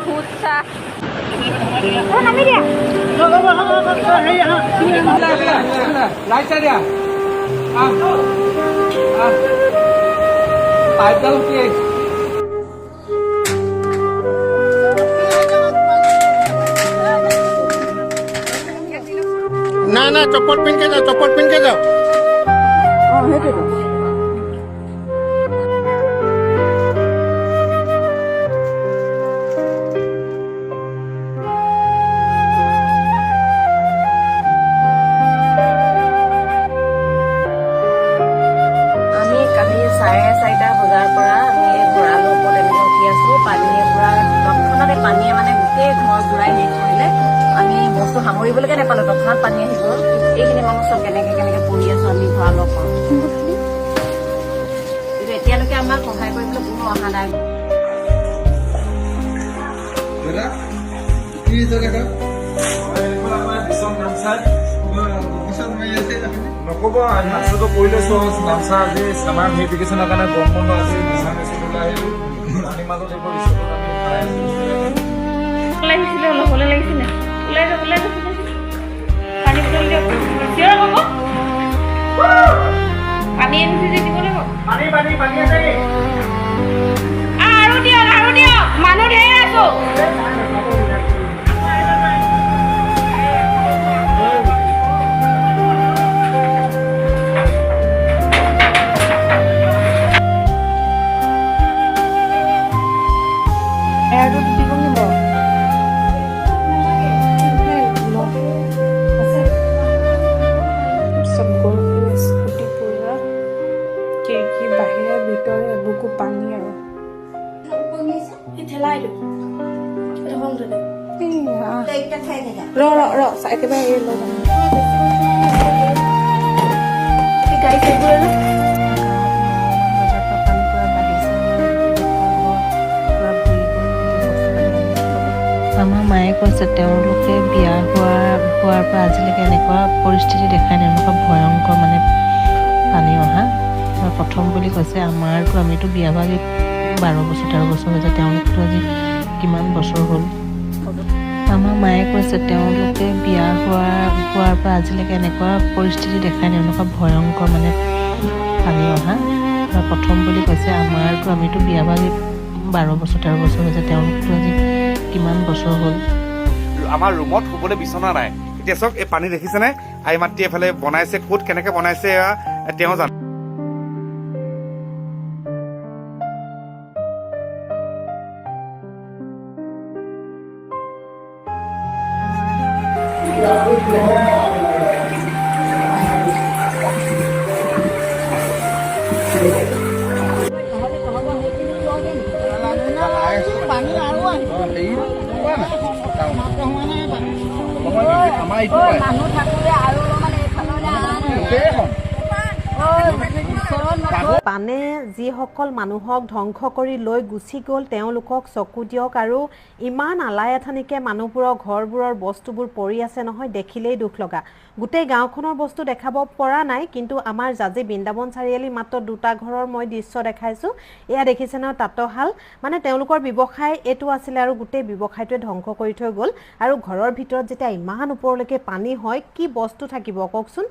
ফুচকা নামি দিয়া লাইট দিয়া পাইপডাল উঠি আহিছে না না চপ্পল পিনকে যাও চপ্পল পিনকে যাও সেইটোতো চাৰে 4টা বজাৰ পৰা আমি গঁৰালৰ ওপৰত এনেকৈ উঠি আছো পানীয়ে পুৰা তৎক্ষণাতে পানীয়ে মানে গোটেই ঘৰ ঘূৰাই শেষ কৰিলে আমি বস্তু সামৰিবলৈকে নাপালো তৎক্ষণাত পানী আহি গ'ল এইখিনি মানুহ চব কেনেকে পৰি আছো আমি গঁৰালৰ ওপৰত কিন্তু এতিয়ালৈকে আমাক সহায় কৰিবলৈ কোনো অহা নাই নক'ব নাচটো কৰিলে নাচা আজি আমাৰ ভেৰিফিকেশ্যনৰ কাৰণে গৰম বন্ধ আছে নিচা মেচিনলৈ আহিলোঁ পানীৰ মাজত এইবোৰ লাগিছিলে অলপ হ'লে লাগিছিলে ওলাই যাওক পানী বটল দিয়ক চিঞৰ ক'ব পানী এনিছে যে দিব লাগিব পানী আছে আৰু দিয়ক মানুহ ঢেৰ আছো এয়াৰটো দিব নিব চব গৰু স্কুটি পুৰা খিৰিকী বাহিৰে ভিতৰে এবুকু পানী আৰু ৰ একেবাৰে এই লৈ গাড়ী চাইবোৰ আমাৰ মায়ে কৈছে তেওঁলোকে বিয়া হোৱাৰ পৰা আজিলৈকে এনেকুৱা পৰিস্থিতি দেখাই নাই এনেকুৱা ভয়ংকৰ মানে পানী অহা প্ৰথম বুলি কৈছে আমিতো বিয়া হোৱা 12 বছৰ 13 বছৰ হৈছে তেওঁলোকতো আজি কিমান বছৰ হ'ল আমাৰ মায়ে কৈছে তেওঁলোকে বিয়া হোৱাৰ পৰা আজিলৈকে এনেকুৱা পৰিস্থিতি দেখাই নাই এনেকুৱা ভয়ংকৰ মানে পানী অহা প্ৰথম বুলি কৈছে আমিতো বিয়া হোৱা 12 বছৰ 13 বছৰ হৈছে তেওঁলোকতো আজি কিমান বছৰ হ'ল আমাৰ ৰুমত শুবলৈ বিচনা নাই এতিয়া চাওক এই পানী দেখিছেনে আই মাটি এফালে বনাইছে ক'ত কেনেকৈ বনাইছে তেওঁ জানে পানে যিসকল মানুহক ধ্বংস কৰি লৈ গুচি গ'ল তেওঁলোকক চকু দিয়ক আৰু ইমান আলাই আথানিকে মানুহবোৰৰ ঘৰবোৰৰ বস্তুবোৰ পৰি আছে নহয় দেখিলেই দুখ লগা গোটেই গাঁওখনৰ বস্তু দেখাব পৰা নাই কিন্তু আমাৰ জাজি বৃন্দাবন চাৰিআলি মাত্ৰ দুটা ঘৰৰ মই দৃশ্য দেখাইছোঁ এয়া দেখিছে ন তাঁতশাল মানে তেওঁলোকৰ ব্যৱসায় এইটো আছিলে আৰু গোটেই ব্যৱসায়টোৱে ধ্বংস কৰি থৈ গ'ল আৰু ঘৰৰ ভিতৰত যেতিয়া ইমান ওপৰলৈকে পানী হয় কি বস্তু থাকিব কওকচোন